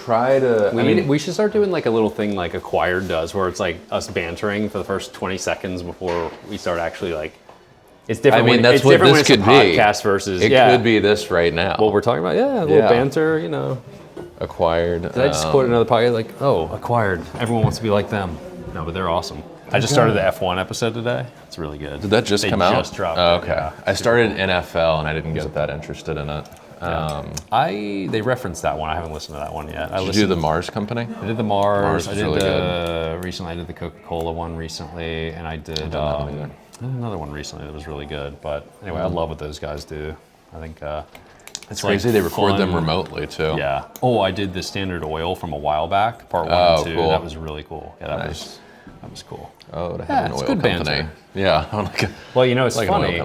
try to. We should start doing like a little thing like Acquired does, where it's like us bantering for the first 20 seconds before we start actually like. It's different. I mean, that's what this could be. Podcast versus it could be this right now. What we're talking about, a little banter, you know. Acquired. Did I just quote another podcast? Like, Acquired. Everyone wants to be like them. No, but they're awesome. I just started the F1 episode today. It's really good. Did that just come out? They just dropped it. Okay. Yeah. I started NFL and I didn't get that interested in it. They referenced that one. I haven't listened to that one yet. Did you do the Mars company? I did the Mars. I did really recently. I did the Coca-Cola one recently, and I did another one recently that was really good. But anyway, I love what those guys do. I think it's crazy. They record them remotely too. Yeah. Oh, I did the Standard Oil from a while back, part 1 and 2. Cool. That was really cool. Yeah, that was cool. Oh, to have an oil good company. Banter. Yeah. Well, you know, it's like funny.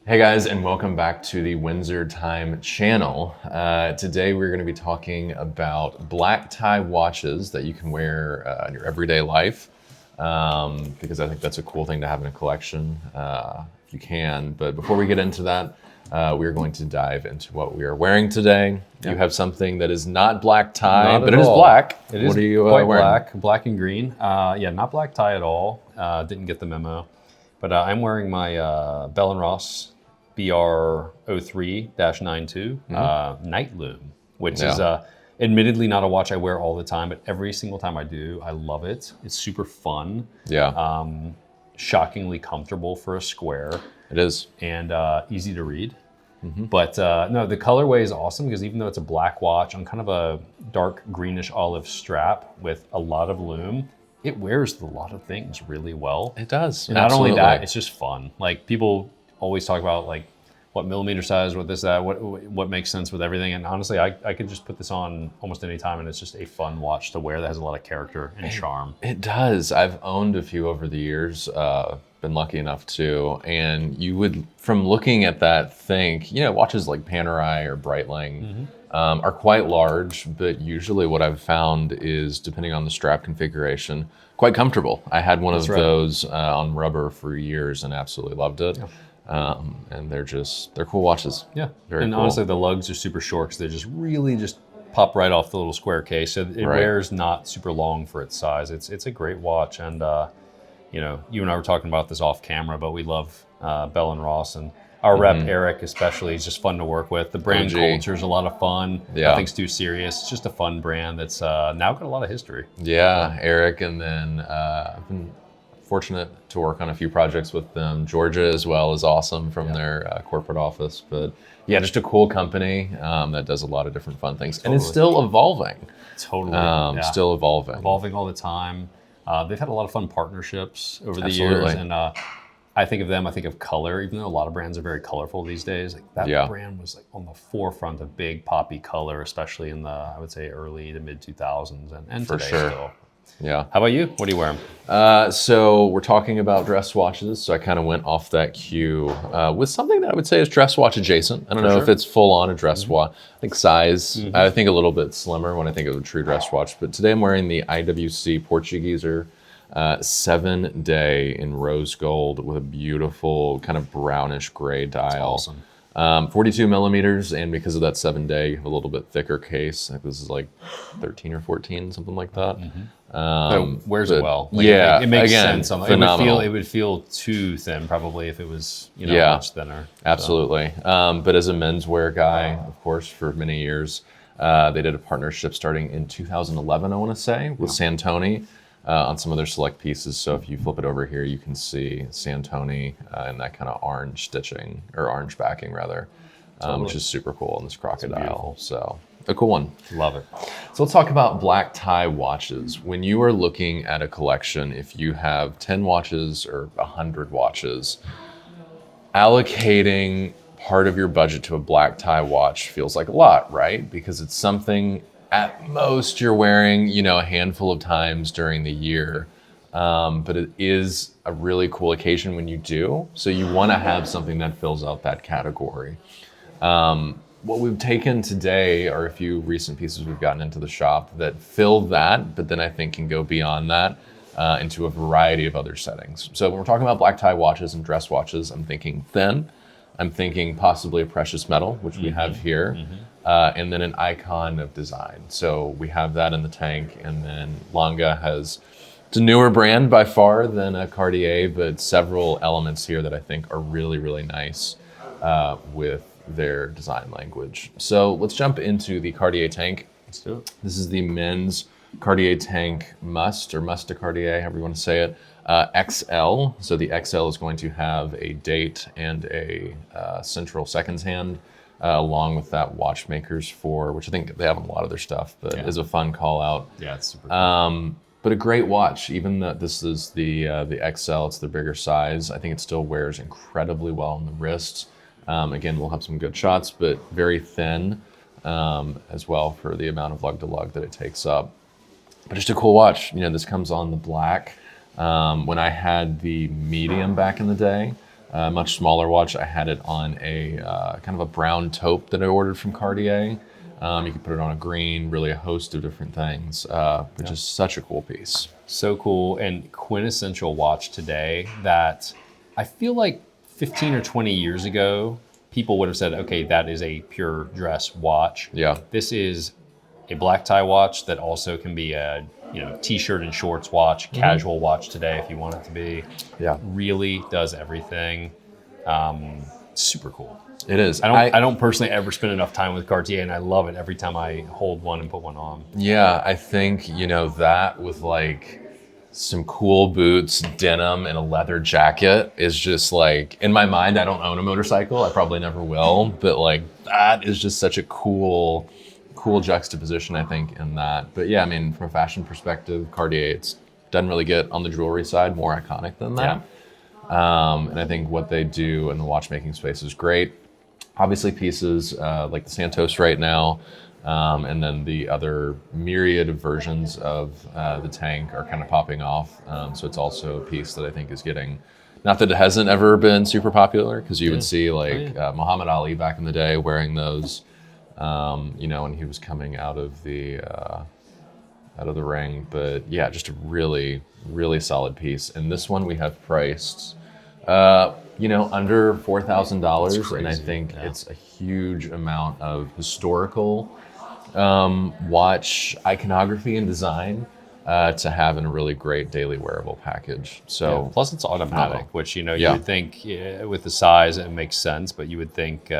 Hey guys, and welcome back to the Windsor Time channel. Today we're going to be talking about black tie watches that you can wear in your everyday life, because I think that's a cool thing to have in a collection if you can. But before we get into that, we're going to dive into what we are wearing today. Yep. You have something that is not black tie, but it is black. It is what are you quite wearing? Black and green. Not black tie at all. Didn't get the memo. But I'm wearing my Bell & Ross BR03-92 Night Loom, which is admittedly not a watch I wear all the time, but every single time I do, I love it. It's super fun. Yeah. Shockingly comfortable for a square. It is. And easy to read. Mm-hmm. But no, the colorway is awesome because even though it's a black watch on kind of a dark greenish olive strap with a lot of loom, it wears a lot of things really well. It does. And not only that, it's just fun. Like people always talk about like what millimeter size, what this, that, what makes sense with everything. And honestly, I could just put this on almost any time and it's just a fun watch to wear that has a lot of character and charm. It does. I've owned a few over the years, been lucky enough to, and you would, from looking at that, think, watches like Panerai or Breitling are quite large, but usually what I've found is, depending on the strap configuration, quite comfortable. I had one of those on rubber for years and absolutely loved it. Yeah. And they're cool watches. Yeah. Very cool. Honestly, the lugs are super short because they just really just pop right off the little square case. So it wears not super long for its size. It's a great watch. And, you and I were talking about this off camera, but we love Bell & Ross, and our rep, Eric, especially, is just fun to work with. The brand culture is a lot of fun. Yeah. Nothing's too serious. It's just a fun brand that's now got a lot of history. Yeah, Eric, and then I've been fortunate to work on a few projects with them. Georgia as well is awesome from their corporate office. But yeah, just a cool company that does a lot of different fun things. Totally. And it's still evolving. Totally. Still evolving. Evolving all the time. They've had a lot of fun partnerships over the years. And I think of them, I think of color, even though a lot of brands are very colorful these days. Like that brand was like on the forefront of big poppy color, especially in the, I would say, early to mid 2000s and today still. Yeah. How about you? What are you wearing? So we're talking about dress watches. So I kind of went off that cue with something that I would say is dress watch adjacent. I don't know if it's full on a dress watch. I think size, I think a little bit slimmer when I think of a true dress watch. But today I'm wearing the IWC Portugueser 7-day in rose gold with a beautiful kind of brownish gray dial. That's awesome. 42 millimeters, and because of that 7-day, you have a little bit thicker case. I think this is like 13 or 14, something like that. Wears it well. Like it makes sense. Phenomenal. It would feel too thin probably if it was much thinner. Absolutely. But as a menswear guy, of course, for many years, they did a partnership starting in 2011, I want to say, with Santoni. On some of their select pieces. So if you flip it over here, you can see Santoni and that kind of orange stitching, or orange backing rather, which is super cool on this crocodile. So a cool one. Love it. So let's talk about black tie watches. When you are looking at a collection, if you have 10 watches or 100 watches, allocating part of your budget to a black tie watch feels like a lot, right? Because it's something at most you're wearing, a handful of times during the year. But it is a really cool occasion when you do. So you want to have something that fills out that category. what we've taken today are a few recent pieces we've gotten into the shop that fill that, but then I think can go beyond that into a variety of other settings. So when we're talking about black tie watches and dress watches, I'm thinking thin. I'm thinking possibly a precious metal, which we have here, and then an icon of design. So we have that in the Tank, and then Lange has, it's a newer brand by far than a Cartier, but several elements here that I think are really, really nice with their design language. So let's jump into the Cartier Tank. Let's do it. This is the men's Cartier Tank Must de Cartier, however you want to say it, XL. So the XL is going to have a date and a central seconds hand, along with that watchmakers for, which I think they have a lot of their stuff, but is a fun call out. Yeah, it's super cool. But a great watch, even though this is the XL, it's the bigger size. I think it still wears incredibly well on the wrists. Again, we'll have some good shots, but very thin as well for the amount of lug to lug that it takes up. But just a cool watch. You know, this comes on the black. When I had the medium back in the day, much smaller watch, I had it on a kind of a brown taupe that I ordered from Cartier. You could put it on a green, really a host of different things, which is such a cool piece. So cool, and quintessential watch today that I feel like 15 or 20 years ago, people would have said, okay, that is a pure dress watch. Yeah. This is a black tie watch that also can be a t-shirt and shorts watch, casual watch today if you want it to be. Yeah. Really does everything. Super cool. It is. I don't personally ever spend enough time with Cartier, and I love it every time I hold one and put one on. Yeah, I think, that with like some cool boots, denim, and a leather jacket is just like, in my mind, I don't own a motorcycle. I probably never will, but like that is just such a cool juxtaposition, I think, in that. But yeah, I mean, from a fashion perspective, Cartier, doesn't really get on the jewelry side more iconic than that. Yeah. And I think what they do in the watchmaking space is great. Obviously pieces like the Santos right now, and then the other myriad of versions of the Tank are kind of popping off. So it's also a piece that I think is getting, not that it hasn't ever been super popular, because you would see like Muhammad Ali back in the day wearing those, when he was coming out of the ring. But yeah, just a really, really solid piece. And this one we have priced, under $4,000. And I think it's a huge amount of historical watch iconography and design to have in a really great daily wearable package. So plus it's automatic, which you would think with the size it makes sense, but you would think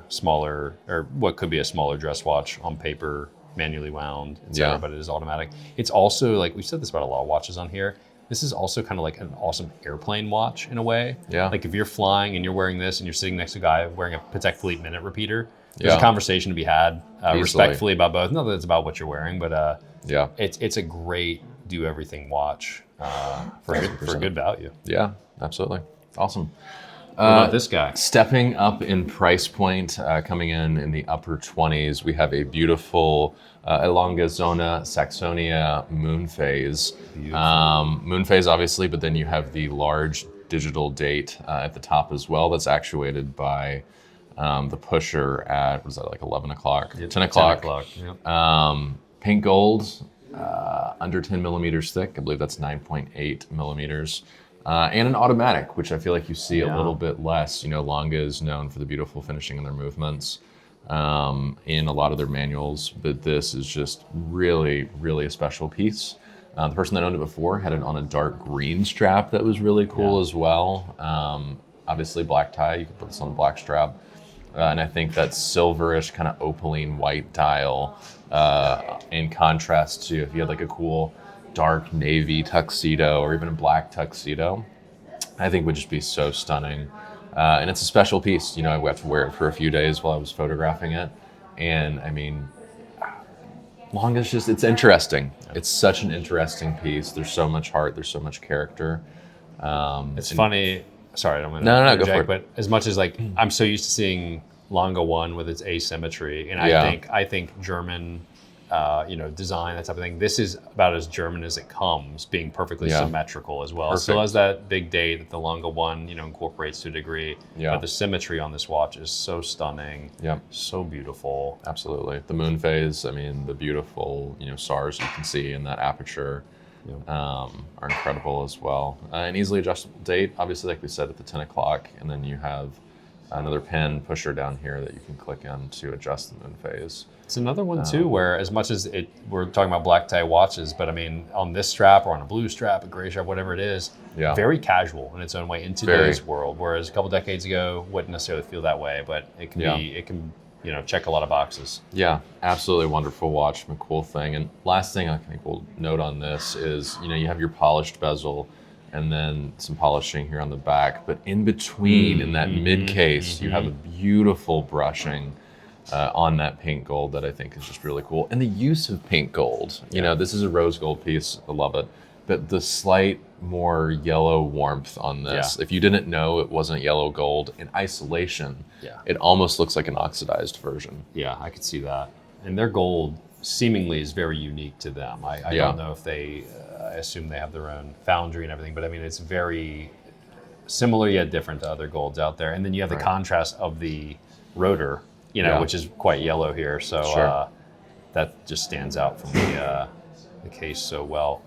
smaller, or what could be a smaller dress watch on paper, manually wound, etc. But it is automatic. It's also, like we've said this about a lot of watches on here, this is also kind of like an awesome airplane watch in a way. Yeah. Like if you're flying and you're wearing this and you're sitting next to a guy wearing a Patek Philippe minute repeaper, there's a conversation to be had respectfully about both. Not that it's about what you're wearing, but it's a great do everything watch for good value. Yeah, absolutely. Awesome. What about this guy? Stepping up in price point, coming in the upper 20s, we have a beautiful Lange Saxonia Moonphase. Moonphase, obviously, but then you have the large digital date at the top as well. That's actuated by the pusher at, was that like 11 o'clock? 10 o'clock. 10 o'clock, Pink gold, under 10 millimeters thick. I believe that's 9.8 millimeters. And an automatic, which I feel like you see a little bit less. Lange is known for the beautiful finishing in their movements in a lot of their manuals, but this is just really, really a special piece. The person that owned it before had it on a dark green strap that was really cool as well. Obviously black tie, you could put this on a black strap. And I think that silverish kind of opaline white dial in contrast to if you had like a cool dark navy tuxedo or even a black tuxedo, I think would just be so stunning. And it's a special piece. I got to wear it for a few days while I was photographing it. And I mean, Lange is just, it's interesting. It's such an interesting piece. There's so much heart. There's so much character. It's funny. Sorry, I'm going to interject, go for it. But as much as like, I'm so used to seeing Lange 1 with its asymmetry. And I think German design, that type of thing. This is about as German as it comes, being perfectly symmetrical as well. It still has that big date that the Lange one, incorporates to a degree. Yeah. But the symmetry on this watch is so stunning. Yeah. So beautiful. Absolutely. The Moonphase, I mean, the beautiful, stars you can see in that aperture are incredible as well. An easily adjustable date, obviously, like we said, at the 10 o'clock, and then you have another pin pusher down here that you can click on to adjust the Moonphase. It's another one too, where as much as we're talking about black tie watches, but I mean, on this strap or on a blue strap, a gray strap, whatever it is, very casual in its own way in today's world. Whereas a couple decades ago, wouldn't necessarily feel that way, but it can check a lot of boxes. Yeah, absolutely wonderful watch, a cool thing. And last thing I think we'll note on this is, you have your polished bezel and then some polishing here on the back, but in between, in that mid case, you have a beautiful brushing on that pink gold that I think is just really cool. And the use of pink gold, this is a rose gold piece, I love it, but the slight more yellow warmth on this, if you didn't know it wasn't yellow gold, in isolation, it almost looks like an oxidized version. Yeah, I could see that. And their gold seemingly is very unique to them. I don't know if they, I assume they have their own foundry and everything, but I mean, it's very similar yet different to other golds out there. And then you have the contrast of the rotor, which is quite yellow here. So that just stands out from the case so well.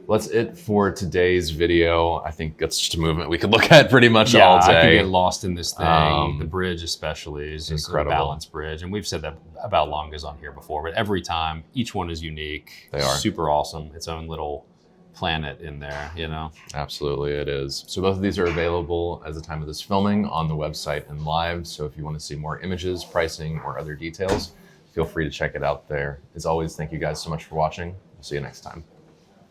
Well, that's it for today's video. I think that's just a movement we could look at pretty much all day. I could get lost in this thing. The bridge especially is just incredible. A balanced bridge. And we've said that about Langes on here before, but every time, each one is unique. They are. Super awesome. Its own little planet in there, Absolutely, it is. So both of these are available at the time of this filming on the website and live. So if you want to see more images, pricing, or other details, feel free to check it out there. As always, thank you guys so much for watching. We'll see you next time.